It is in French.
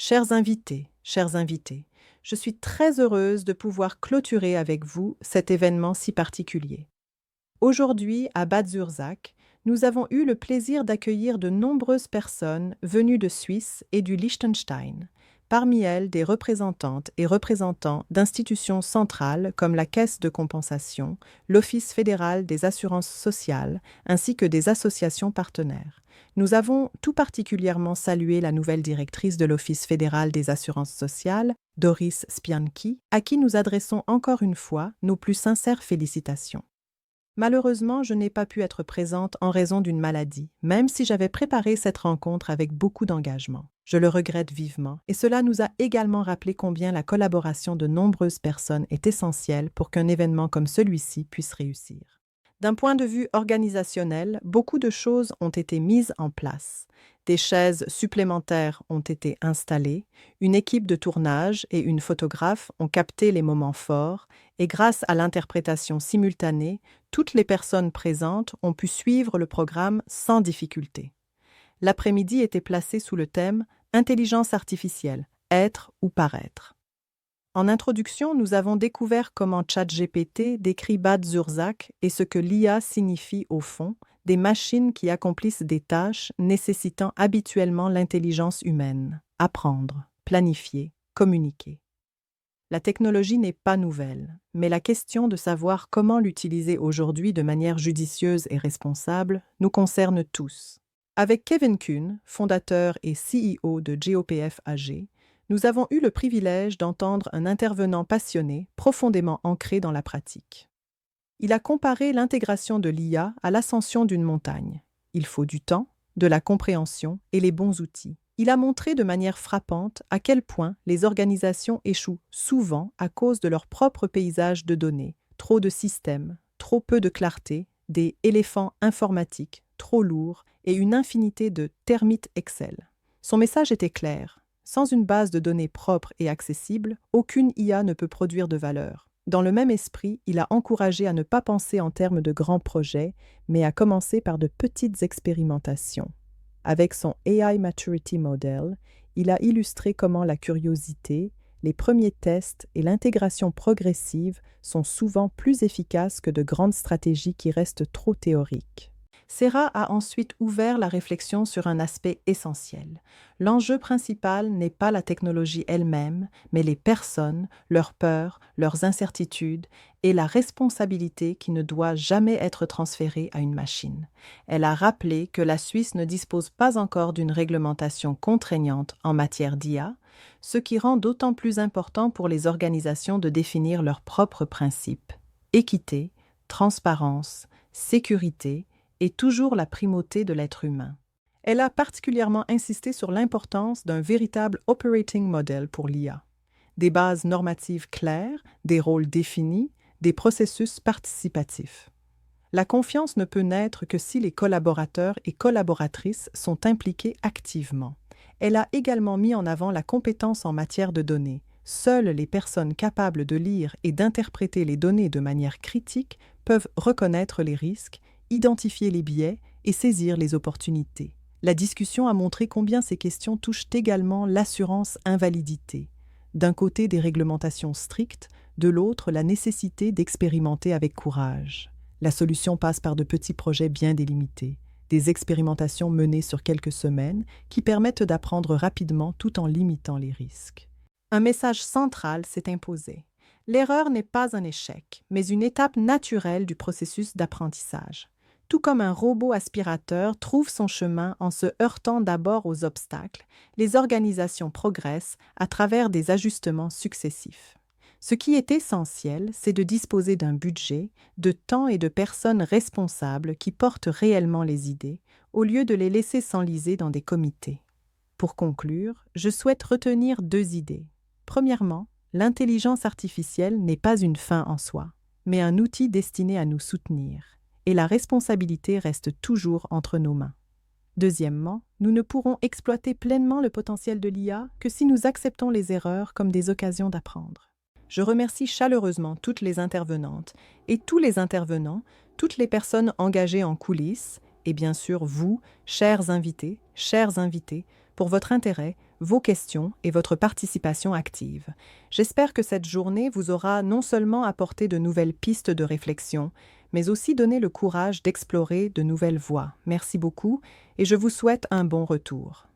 Chers invités, je suis très heureuse de pouvoir clôturer avec vous cet événement si particulier. Aujourd'hui, à Bad Zurzach, nous avons eu le plaisir d'accueillir de nombreuses personnes venues de Suisse et du Liechtenstein, parmi elles des représentantes et représentants d'institutions centrales comme la Caisse de compensation, l'Office fédéral des assurances sociales, ainsi que des associations partenaires. Nous avons tout particulièrement salué la nouvelle directrice de l'Office fédéral des assurances sociales, Doris Spianki, à qui nous adressons encore une fois nos plus sincères félicitations. Malheureusement, je n'ai pas pu être présente en raison d'une maladie, même si j'avais préparé cette rencontre avec beaucoup d'engagement. Je le regrette vivement, et cela nous a également rappelé combien la collaboration de nombreuses personnes est essentielle pour qu'un événement comme celui-ci puisse réussir. D'un point de vue organisationnel, beaucoup de choses ont été mises en place. Des chaises supplémentaires ont été installées, une équipe de tournage et une photographe ont capté les moments forts, et grâce à l'interprétation simultanée, toutes les personnes présentes ont pu suivre le programme sans difficulté. L'après-midi était placé sous le thème « Intelligence artificielle, être ou paraître ». En introduction, nous avons découvert comment ChatGPT décrit Bad Zurzach et ce que l'IA signifie au fond, des machines qui accomplissent des tâches nécessitant habituellement l'intelligence humaine, apprendre, planifier, communiquer. La technologie n'est pas nouvelle, mais la question de savoir comment l'utiliser aujourd'hui de manière judicieuse et responsable nous concerne tous. Avec Kevin Kuhn, fondateur et CEO de GOPF AG, nous avons eu le privilège d'entendre un intervenant passionné, profondément ancré dans la pratique. Il a comparé l'intégration de l'IA à l'ascension d'une montagne. Il faut du temps, de la compréhension et les bons outils. Il a montré de manière frappante à quel point les organisations échouent souvent à cause de leur propre paysage de données, trop de systèmes, trop peu de clarté, des éléphants informatiques, trop lourds et une infinité de termites Excel. Son message était clair. Sans une base de données propre et accessible, aucune IA ne peut produire de valeur. Dans le même esprit, il a encouragé à ne pas penser en termes de grands projets, mais à commencer par de petites expérimentations. Avec son AI Maturity Model, il a illustré comment la curiosité, les premiers tests et l'intégration progressive sont souvent plus efficaces que de grandes stratégies qui restent trop théoriques. Serra a ensuite ouvert la réflexion sur un aspect essentiel. L'enjeu principal n'est pas la technologie elle-même, mais les personnes, leurs peurs, leurs incertitudes et la responsabilité qui ne doit jamais être transférée à une machine. Elle a rappelé que la Suisse ne dispose pas encore d'une réglementation contraignante en matière d'IA, ce qui rend d'autant plus important pour les organisations de définir leurs propres principes. Équité, transparence, sécurité, et toujours la primauté de l'être humain. Elle a particulièrement insisté sur l'importance d'un véritable operating model pour l'IA. Des bases normatives claires, des rôles définis, des processus participatifs. La confiance ne peut naître que si les collaborateurs et collaboratrices sont impliqués activement. Elle a également mis en avant la compétence en matière de données. Seules les personnes capables de lire et d'interpréter les données de manière critique peuvent reconnaître les risques, identifier les biais et saisir les opportunités. La discussion a montré combien ces questions touchent également l'assurance invalidité. D'un côté, des réglementations strictes, de l'autre, la nécessité d'expérimenter avec courage. La solution passe par de petits projets bien délimités, des expérimentations menées sur quelques semaines qui permettent d'apprendre rapidement tout en limitant les risques. Un message central s'est imposé. L'erreur n'est pas un échec, mais une étape naturelle du processus d'apprentissage. Tout comme un robot aspirateur trouve son chemin en se heurtant d'abord aux obstacles, les organisations progressent à travers des ajustements successifs. Ce qui est essentiel, c'est de disposer d'un budget, de temps et de personnes responsables qui portent réellement les idées, au lieu de les laisser s'enliser dans des comités. Pour conclure, je souhaite retenir 2 idées. Premièrement, l'intelligence artificielle n'est pas une fin en soi, mais un outil destiné à nous soutenir. Et la responsabilité reste toujours entre nos mains. Deuxièmement, nous ne pourrons exploiter pleinement le potentiel de l'IA que si nous acceptons les erreurs comme des occasions d'apprendre. Je remercie chaleureusement toutes les intervenantes et tous les intervenants, toutes les personnes engagées en coulisses et bien sûr vous, chers invités, pour votre intérêt, vos questions et votre participation active. J'espère que cette journée vous aura non seulement apporté de nouvelles pistes de réflexion, mais aussi donné le courage d'explorer de nouvelles voies. Merci beaucoup et je vous souhaite un bon retour.